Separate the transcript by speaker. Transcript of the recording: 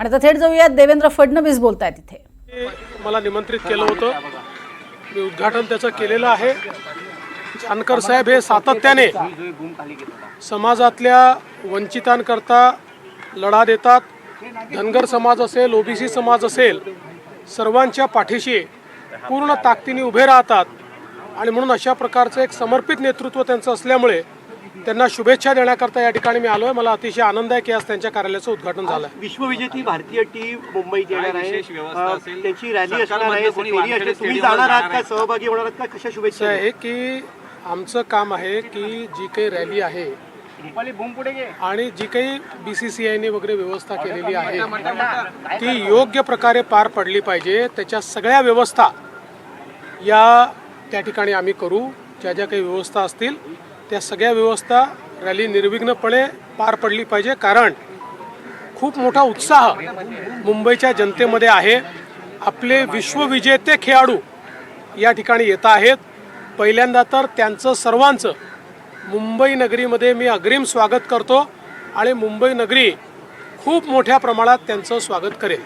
Speaker 1: आणि आता थेट जाऊयात, देवेंद्र फडणवीस बोलतायत इथे.
Speaker 2: मला निमंत्रित केलं होतं, मी उद्घाटन त्याचं केलेलं आहे. जानकर साहेब हे सातत्याने समाजातल्या वंचितांकरता लढा देतात. धनगर समाज असेल, ओबीसी समाज असेल, सर्वांच्या पाठीशी पूर्ण ताकदीने उभे राहतात. आणि म्हणून अशा प्रकारचं एक समर्पित नेतृत्व त्यांचं असल्यामुळे त्यांना शुभेच्छा देण्याकरता या ठिकाणी मी आलोय. मला अतिशय आनंद आहे की आज त्यांच्या कार्यालयाचं उद्घाटन झालं.
Speaker 3: विश्वविजेती भारतीय टीम मुंबईत येणार आहे, त्यांची रॅली असणार आहे, तुम्ही जाणार आहात का, सहभागी होणार आहात का, कशा शुभेच्छा
Speaker 2: आहे की आमचं काम आहे की जी काही रॅली आहे आणि जी काही BCCIने वगैरे व्यवस्था केलेली आहे ती योग्य प्रकारे पार पडली पाहिजे. त्याच्या सगळ्या व्यवस्था त्या ठिकाणी आम्ही करू. ज्या ज्या काही व्यवस्था असतील त्या सगळ्या व्यवस्था रॅली निर्विघ्नपणे पार पडली पाहिजे. कारण खूप मोठा उत्साह मुंबईच्या जनतेमध्ये आहे. आपले विश्वविजेते खेळाडू या ठिकाणी येत आहेत. पहिल्यांदा तर त्यांचं सर्वांचं मुंबई नगरीमध्ये मी अग्रिम स्वागत करतो आणि मुंबई नगरी खूप मोठ्या प्रमाणात त्यांचं स्वागत करेल.